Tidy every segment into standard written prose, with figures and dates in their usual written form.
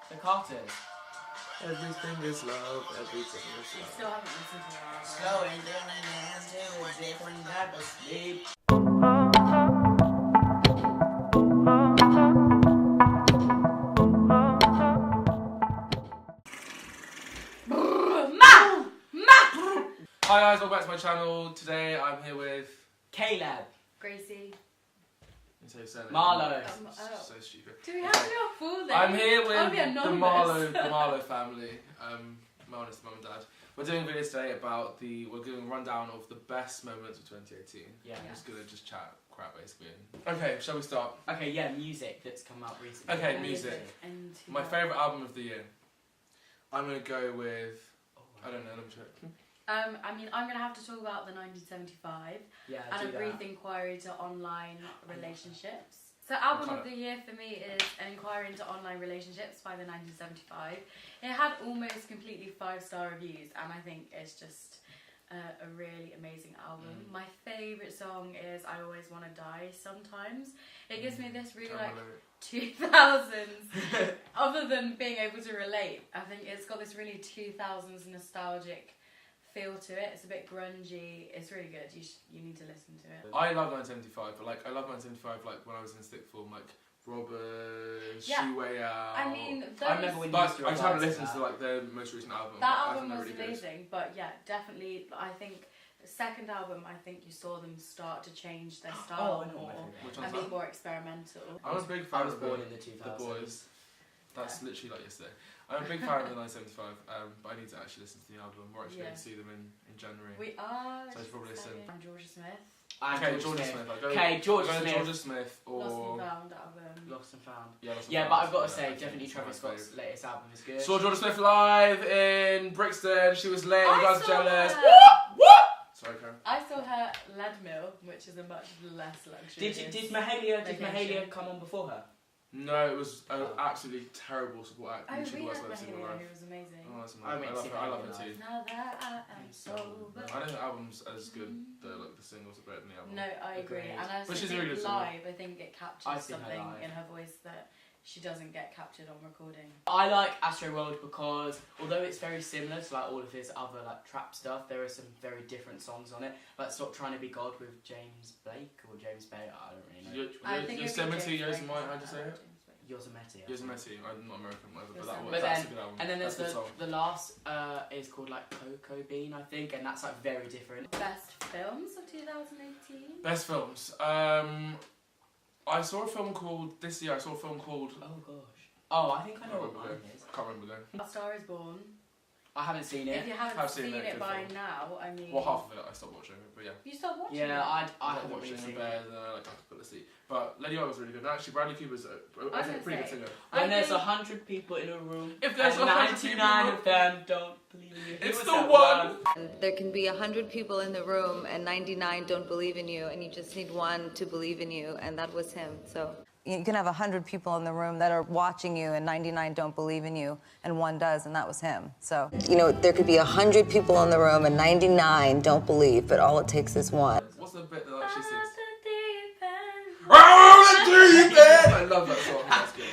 The Carters. Everything is love, everything is I love. still haven't listened to that. Slowing down and into a different type of sleep. Hi guys, welcome back to my channel. Today I'm here with... Caleb. Gracie. Marlo. So stupid. Do we have your full name? I'm here I'll with be the anonymous. Marlo family. Mine is mum and dad. We're doing a video today about we're doing a rundown of the best moments of 2018. Yeah. I'm just gonna chat crap basically. Okay, shall we start? Okay, yeah, music that's come out recently. Okay, music. And My favourite album of the year. I'm gonna go with... I don't know, let me check. I mean, I'm gonna have to talk about the 1975 Yeah, and do a that. brief inquiry to online relationships. So, album of the year for me is An Inquiry into Online Relationships by the 1975. It had almost completely 5-star reviews, and I think it's just a really amazing album. My favourite song is I Always Wanna Die Sometimes. It gives me this really like 2000s, other than being able to relate, I think it's got this really 2000s nostalgic feel to it. It's a bit grungy. It's really good. You need to listen to it. I love 1975, but like I love 1975 like when I was in sixth form, like Robbers, Yeah. She Way Out. I mean, I remember when you But used to I just haven't reply listened to that. like their most recent album. that but I album think was they're really good. amazing, but yeah, definitely. I think the second album, I think you saw them start to change their style I know more my favourite. Which and one's be that? more experimental. I'm a big I fan was of born the, in the 2000s. the Boys. That's literally like yesterday. I'm a big fan of the 1975, but I need to actually listen to the album. We're actually going to see them in January. We are. So I should probably listen. I'm Georgia Smith. Okay, Georgia Smith. I'll go Okay, Georgia I'll go Smith. Georgia Smith or... Lost and Found album. Lost and Found. Yeah, Lost and Yeah, Found. but I've got to Yeah, say, that's definitely my Travis favourite. Scott's latest album is good. Saw Georgia Smith live in Brixton. She was late. You guys saw jealous? her. What? Sorry, Karen. I saw her Leadmill, which is a much less luxurious. Did Mahalia location. come on before her? No, it was an absolutely terrible support act. I Literally the worst read I've seen in my Mahalia, life. who was amazing. Oh, that's I amazing. went to see I love Mahalia her too. Now that I am sober. I don't think the album's as good. The singles are better than the album. No, I agree. Agreed. And I But also she's a really think good singer. live, I think it I've captures seen her something live. in her voice that she doesn't get captured on recording. I like Astro World because although it's very similar to like all of his other like trap stuff, there are some very different songs on it. Like Stop Trying to Be God with James Blake or James Bay. I don't really know. I think it would be Yosemite, James Blake, how'd you say it? Yosemite. Yosemite. I'm not American, whatever, but that Yosemite. was But that's then- a good album. And then there's That's a good the song. last is called like Cocoa Bean, I think, and that's like very different. Best films of 2018? Best films. I saw a film called this year. I saw a film called. Oh gosh. Oh, I think I know what remember mine though. is. I can't remember though. A Star is Born. I haven't seen it. If you haven't I've seen seen it, it good by film. now, I mean... Well, half of it I stopped watching it, but yeah. You stopped watching Yeah, it? I I haven't watched really it seen in bed it. and then I like fell asleep. But Lady Gaga was really good. And actually, Bradley Cooper's I think a pretty good say, singer. When there's think- 100 people in a room, If there's and 100 people 99 of them don't believe in you. Who It's was the that one. There can be 100 people in the room and 99 don't believe in you, and you just need one to believe in you, and that was him. So you can have 100 people in the room that are watching you and 99 don't believe in you, and one does, and that was him. So, you know, there could be 100 people in the room and 99 don't believe, but all it takes is one. What's the bit that she sings? I I love that song. That's good.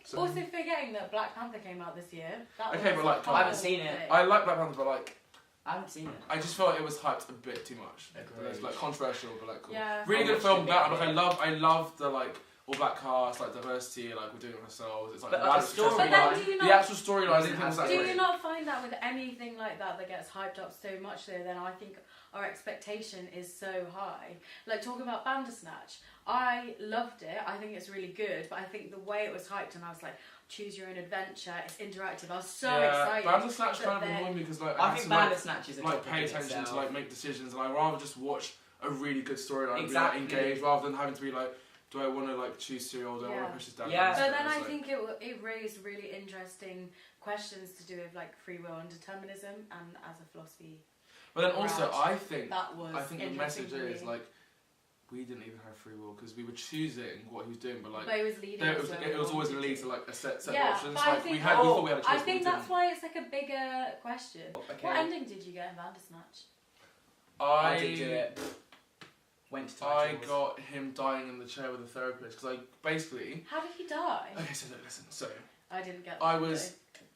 So, Also forgetting that Black Panther came out this year. That Okay, was but, like, a I haven't whole seen it. thing. I like Black Panther, but like I haven't seen it. I just felt like it was hyped a bit too much. Agreed. It's like controversial, but like cool. Yeah. Really I good watched film. a bit That of like it. I love the like all black cast, like diversity, like we're doing it ourselves. It's like But, that like, is the story- But then storyline. do you The not... actual storyline, I didn't think was that Do great. you not find that with anything like that that gets hyped up so much though, then I think our expectation is so high. Like talking about Bandersnatch, I loved it, I think it's really good, but I think the way it was hyped and I was like, choose your own adventure, it's interactive, I was so excited. Bandersnatch that kind of then- annoyed me because like I had think to, like, Bandersnatch is a like topic pay in attention itself. to like make decisions, and I'd rather just watch a really good storyline Exactly. and be like, engaged rather than having to be like, do I want to like choose cereal? Do I want Yeah. to push this down? Yeah. But then It's I like- think it raised really interesting questions to do with like free will and determinism, and as a philosophy, But then also, Right. I think that was the interesting message for is me. like we didn't even have free will because we were choosing what he was doing, but like But it was leading. it us was, where it we was always wanted going to lead to. to like a set of Yeah, options. but I Like we think- had, we thought we had a choice. I but we think that's didn't. why it's like a bigger question. Okay. What ending did you get in Bandersnatch? I did do it. Went to I titles. got him dying in the chair with a therapist because I basically. How did he die? Okay, so look, listen. So I didn't get that. I was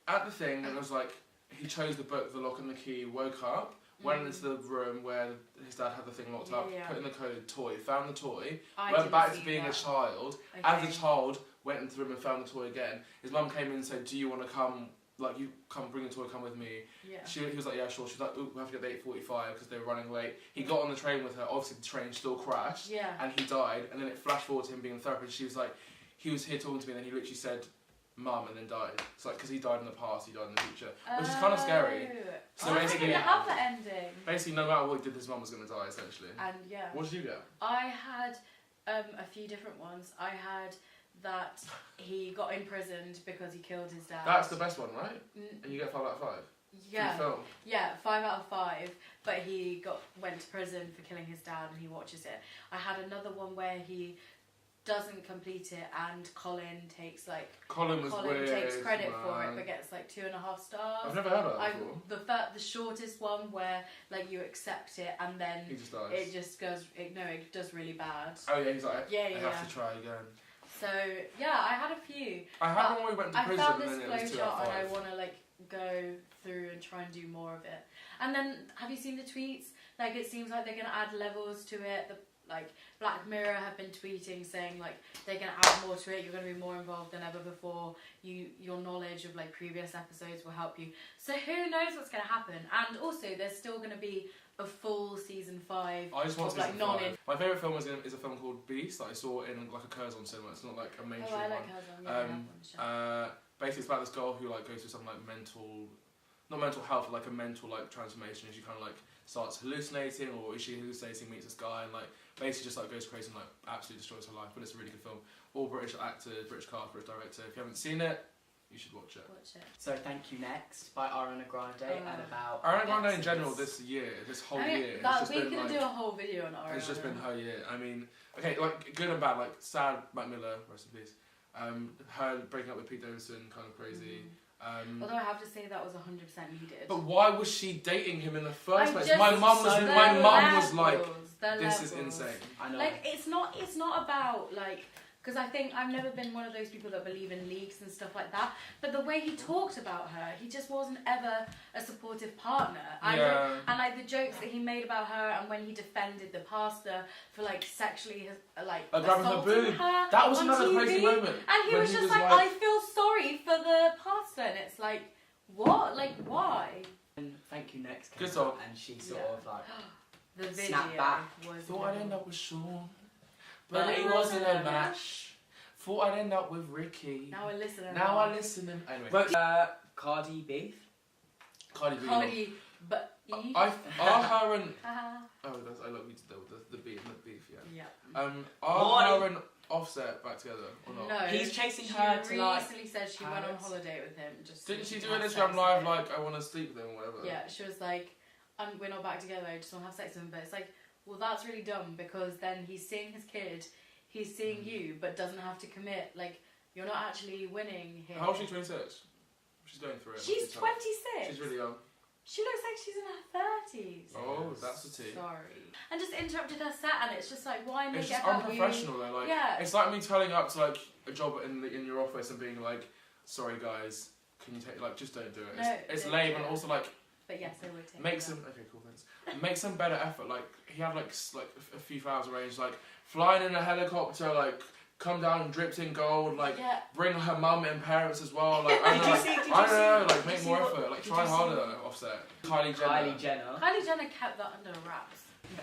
at the thing and it was like, he chose the book, the lock and the key, woke up, went into the room where his dad had the thing locked up, put in the code toy, found the toy, went back to being a child. Okay. As a child, went into the room and found the toy again. His mum came in and said, do you want to come, like, you come bring the toy, come with me. Yeah. He was like, yeah, sure. She was like, ooh, we have to get the 8:45 because they were running late. He got on the train with her. Obviously, the train still crashed. Yeah. And he died. And then it flashed forward to him being in therapy. And she was like, he was here talking to me, and then he literally said, Mum, and then died. It's like, because he died in the past, he died in the future. Which is kind of scary. So basically, basically, have the ending. basically, no matter what he did, his mum was going to die, essentially. And yeah. What did you get? I had a few different ones. I had that he got imprisoned because he killed his dad. That's the best one, right? And you get 5 out of 5? Yeah. For the film? Yeah, 5 out of 5. But he went to prison for killing his dad, and he watches it. I had another one where he doesn't complete it, and Colin takes weird, takes credit man. for it, but gets like 2.5 stars. I've never heard of that before. The shortest one where like you accept it and then he just dies. it just goes. It does really bad. Oh yeah, he's like, I have to try again. So yeah, I had a few. I had one where we went to prison, I found this and then it was 2 out flowchart, of 5. and I want to like go through and try and do more of it. And then, have you seen the tweets? Like, it seems like they're gonna add levels to it. Like Black Mirror have been tweeting saying like they're gonna add more to it. You're gonna be more involved than ever before. Your knowledge of like previous episodes will help you. So who knows what's gonna happen? And also, there's still gonna be a full season 5. I just want of, like, season 5. My favourite film is a film called Beast that I saw in like a Curzon cinema. It's not like a mainstream I like one. Basically, it's about this girl who like goes through some like not mental health, but like a mental like transformation. She kind of like starts hallucinating, or is she hallucinating, meets this guy, and like basically just like goes crazy and like absolutely destroys her life. But it's a really good film. All British actors, British cast, British director. If you haven't seen it, you should watch it. So Thank You Next by Ariana Grande and about Ariana Grande in general this whole year. We can do a whole video on Ariana. It's just been her year. I mean, okay, like good and bad. Like sad, Mac Miller, rest in peace. Her breaking up with Pete Davidson, kind of crazy. Although I have to say that was 100% needed. But why was she dating him in the first place? My mum was like, this is insane. I know. Like, it's not about like, because I think I've never been one of those people that believe in leaks and stuff like that. But the way he talked about her, he just wasn't ever a supportive partner. And like the jokes that he made about her, and when he defended the pastor for like sexually grabbing her boob. Her that was on another TV. crazy moment. And he was just like, I feel sorry for the pastor, and it's like, what? Like, why? And Thank You Next came Good out, song. and she sort of like the video snapped back. was. Thought I'd end up with Sean, but it wasn't a match. Thought I'd end up with Ricky. Now I listen. Anyway. But Cardi B. Cardi B. Are her and I love you to the beat and the beef, yeah. Are her and Offset back together or not? No, he's chasing her to like. Recently said she went on holiday with him. Didn't she do an Instagram live like I want to sleep with him or whatever? Yeah, she was like, we're not back together. I just want to have sex with him. But it's like, well, that's really dumb because then he's seeing his kid, he's seeing you, but doesn't have to commit. Like, you're not actually winning here. How old is she? 26. She's going through it. She's 26. She's really young. She looks like she's in her 30s. Oh, that's the tea. Sorry. And just interrupted her set, and it's just like, why make it's it just about unprofessional though. Like, it's like me turning up to like a job in your office and being like, sorry guys, can you take just don't do it. It's lame and also like. But yes, I would take. Make some cool thanks. Make some better effort. Like he had like a few thousand arranged, like flying in a helicopter, like. Come down and dripped in gold, like bring her mum and parents as well. Like I don't know, like make more effort, like try harder. Offset. Kylie Jenner kept that under wraps.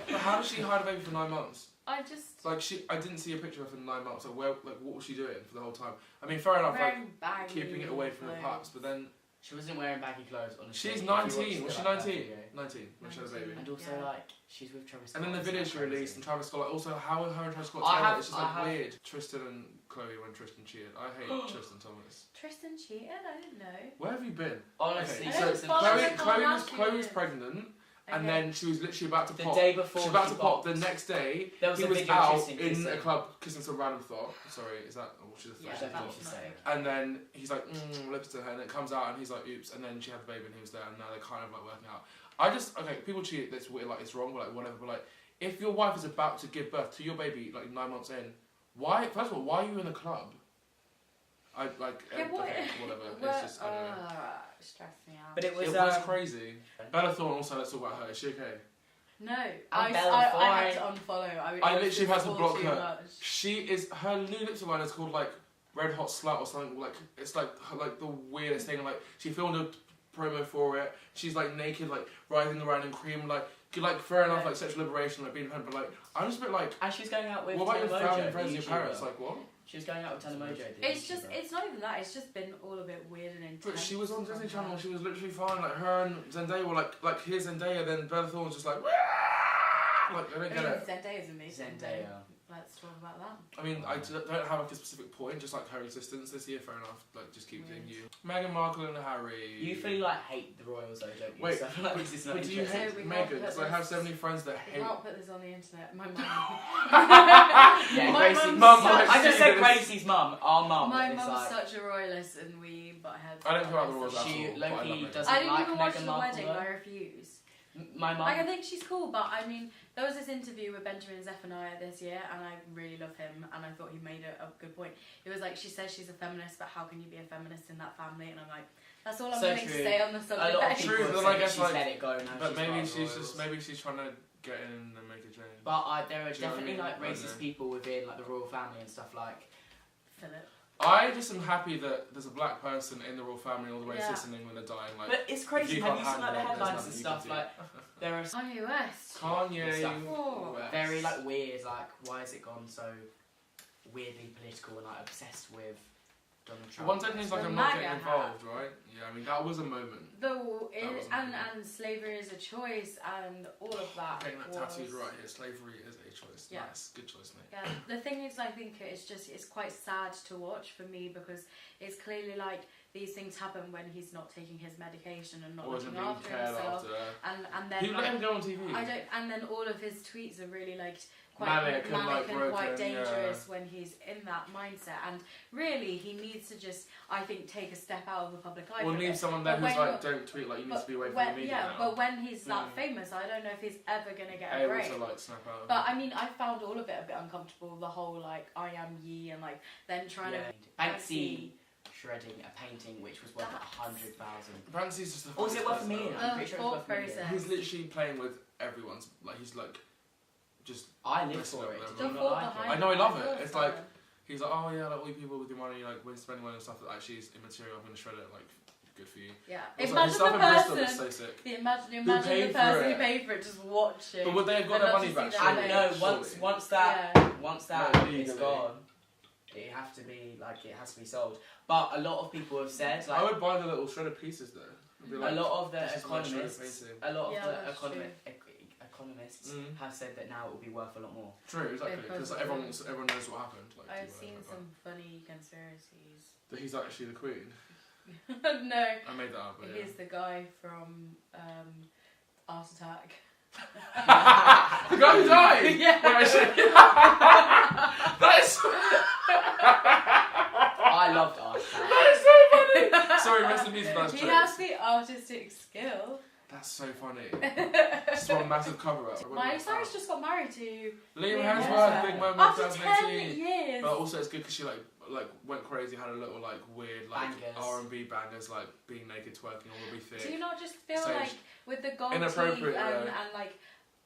But how did she hide a baby for 9 months? I didn't see a picture of her for 9 months. Like what was she doing for the whole time? I mean, fair enough, like keeping it away from the pups, but then she wasn't wearing baggy clothes on the She's 19. Was she 19? 19 when she had a baby. And also like she's with Travis Scott. And then the video she released and Travis Scott. Like, also how her and Travis Scott together. It's just like weird. Tristan and Chloe when Tristan cheated. I hate Tristan Thomas. Tristan cheated? I didn't know. Where have you been? Honestly, Chloe was pregnant. Okay. And then she was literally about to pop. The day before she was about to pop. The next day, he was out in a club kissing some random thought. Sorry, is that what she's saying? And then he's like, lips to her, and it comes out, and he's like, oops. And then she had the baby, and he was there, and now they're kind of like working out. People cheat. That's weird. Like it's wrong, or like whatever. But like, if your wife is about to give birth to your baby, like 9 months in, why? First of all, why are you in the club? I like Yeah, what? okay, whatever. What? It's just I don't know. Stressed me out. But it was, It was crazy. Bella Thorne also, let's talk about her. Is she okay? No, I'm I Bella had to Thorne. unfollow. I literally had to block too her. much. She is, her new lipstick line is called like Red Hot Slut or something, like it's like the weirdest thing. Like she filmed a promo for it. She's like naked, like writhing around in cream, like fair enough, like sexual liberation, like being independent, but like I'm just a bit like. And she was going out with What about your Tana family Mojo, and friends the and your parents? YouTuber. Like what? She was going out with Tana Mojo. the It's just, YouTuber. it's not even that. It's just been all a bit weird and intense. But she was on Disney from Channel. her. She was literally fine. Like her and Zendaya were like here's Zendaya. Then Bella Thorne was just like. Like I don't get it. Zendaya's amazing. Zendaya. Let's talk about that. I mean, I don't have like a specific point, just like her existence this year, fair enough. Like, just keep doing you. Meghan Markle and Harry. You fully like hate the royals though, don't you? Wait, so I feel like this is not But do you interesting. hate we can't Meghan? put Because I have this- so many friends that We hate. can't put this on the internet. My mum. Yeah, My Gracie's mum's mum such- might I just see said this. Gracie's mum, our mum. My is mum's like, such a royalist, and we butt heads. I don't care about the royals at She all, but I love Loki Meghan. doesn't I didn't like even watch Meghan the Markle. wedding. though. I refuse. My mum. Like, I think she's cool, but I mean, there was this interview with Benjamin Zephaniah this year, and I really love him, and I thought he made a good point. It was like, she says she's a feminist, but how can you be a feminist in that family? And I'm like, that's all I'm So willing true. to say on the a subject. lot of people True, have but said I that guess, she's like- let it go now. But maybe part of she's the just royals. trying to get in and make a change. But there are Do you know what I definitely mean? like I don't racist know. people within like the royal family and stuff like. Philip. I just am happy that there's a black person in the royal family all the way Yeah. sis in England are dying. Like, But it's crazy. you Have can't you seen like the handle it, there's headlines and nothing you stuff? can do. Like there are Kanye West. Kanye. Stuff. Oh. very like weird. Like why has it gone so weirdly political and like obsessed with Donald The Trump? one thing is like The I'm not MAGA getting involved, right? Yeah, I mean that was a moment. And amazing. slavery is a choice, and all of that. Getting that was- tattooed right here. Slavery is a choice. Yeah. Nice, good choice, mate. Yeah, the thing is, I think it's quite sad to watch for me, because it's clearly like these things happen when he's not taking his medication and not Or isn't looking being after cared himself, after. and then Who let like, him go on TV? and then all of his tweets are really like quite Manic and, like, and quite broken, dangerous when he's in that mindset. And really, he needs to just, I think, take a step out of the public life. Or a need bit. someone there But who's when like, don't tweet, like you need to be away from when, the media yeah, now. but when he's that Mm. famous, I don't know if he's ever gonna get a Able break. to like snap out. But I mean, I found all of it a bit uncomfortable. The whole like I am ye and like then trying Yeah. to Banksy shredding a painting which was worth That's- 100,000. Banksy's just the Or was it worth a funniest million? person I'm pretty sure it was thought worth a million. process. He's literally playing with everyone's, like he's like, just, I live Listen for up it. there, Did the you not thought like behind it? I know, I love it. thought It's so. like- he's like, oh yeah, like all you people with your money, like when you spend money on stuff that actually is immaterial, I'm gonna shred it, like, good for you. Yeah. Also, his Imagine stuff the in Bristol is person. so sick. Imagine paid the for person who it? paid for it just watching. But would they have got I'd their love money to back? see I that surely? page. know Surely. once that No, is legally. gone, it have to be like it has to be sold. But a lot of people have said I like would buy the little shredded pieces though. I'd be a like, lot of the this is my shredded economists, painting. a lot of Yeah, the that's economists Mm. have said that now it will be worth a lot more. True, exactly, because Because- everyone knows what happened. Like, I've people seen know some funny conspiracies. that he's actually the queen. No, I made that up, but yeah. he's the guy from Art Attack. The guy who died. Yeah. Wait, actually, that is I loved Art Attack. that is so funny. Sorry, rest in peace, that's He jokes. has the artistic skill. That's so funny. Just one massive cover up. Miley Cyrus just got married to Liam Yeah. Hemsworth, big moment, after 2018. 10 years. But also it's good because she like went crazy, had a little like weird like Bangers. R&B bangers, like being naked, twerking, all the be thick. Do you not just feel Stage. like with the gold teeth Inappropriate, and, yeah. and like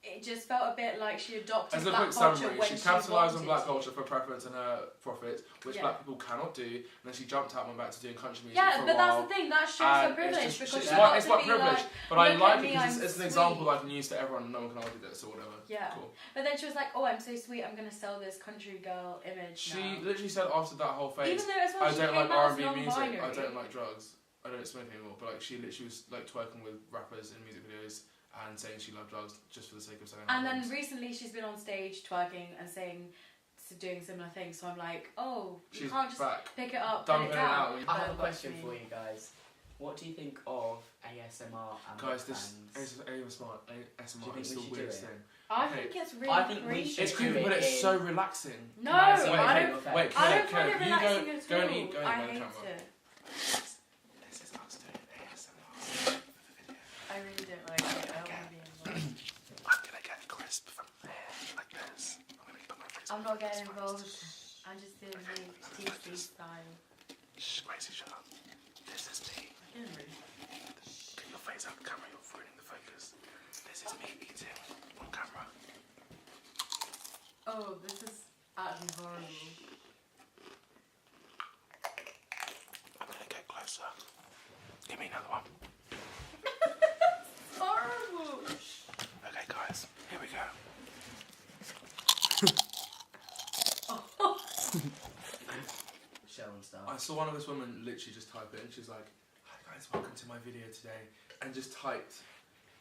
it just felt a bit like she adopted As a black quick culture summary, when she capitalised wanted on black to. culture for preference and her profits, which Yeah. black people cannot do, and then she jumped out and went back to doing country music Yeah, for a but while. that's the thing. That shows And her privilege it's because just, she it's got what, it's to what be privilege, like, but I "Look like at it me, because I'm it's an sweet." example I can use to everyone and no one can argue this or whatever. Yeah. Cool. But then she was like, "Oh, I'm so sweet. I'm gonna sell this country girl image She now." literally said after that whole phase, Even though as well I she don't came like out as R&B music, I non-binary. don't like drugs, I don't smoke anymore, but like she literally was like twerking with rappers in music videos and saying she loved drugs just for the sake of saying And then recently she's been on stage twerking and doing similar things. So I'm like, oh, you she's can't just back. pick it up, Dumping put it it down. out. I have a But question me. for you guys. What do you think of ASMR and Guys, this mukbangs? is smart. Do you ASMR think is we the should do weirdest it? thing. I Okay. think it's really I think we creepy. should It's do creepy, but it it's in- so relaxing. No, Can I see Wait, your I favourite don't. effect? Wait, I don't Caleb, find it you relaxing at go all. and eat, go and I eat hate on camera. it. This is us doing ASMR. I really don't like it. I don't want to be involved. I'm gonna get crisp from here, like this. I'm gonna put my face I'm not getting on involved. this. I'm just doing the TC style. Shh, Gracie, shut up. This is me. Get your face out the camera, you're ruining the focus. This is me eating on camera. Oh, this is actually horrible. I'm gonna get closer. Give me another one. Horrible. Okay, guys, here we go. Shell and stuff. I saw one of this woman literally just type it, and she's like, "Hi guys, welcome to my video today," and just typed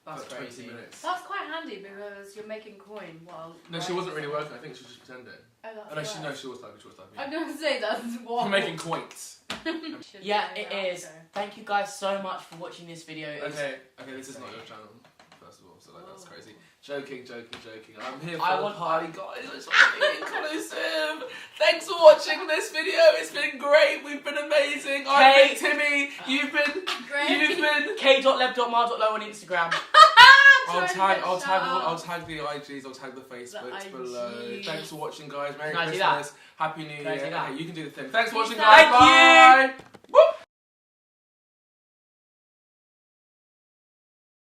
That's for 20 crazy. minutes. That's quite handy because you're making coin while. No, she wasn't really working. I think she was just pretending. Oh, that's Oh no, she worse. was typing. She was typing. I'm gonna say that's what. We're making coins. Yeah, it is. Thank you guys so much for watching this video. Okay, this is not your channel, first of all, so like that's Oh. crazy. Joking. I'm here for I the want- party, guys. I just want to be inclusive. Thanks for watching this video. It's been great. We've been amazing. I've been Timmy. You've been. k.leb.mar.low on Instagram. I'll tag the IGs. I'll tag the Facebooks The below. IGs. Thanks for watching, guys. Merry Can I do that? Christmas. Happy New Can I Year. do that? Okay, you can do the thing. Thanks for watching, Thank guys. you. Bye.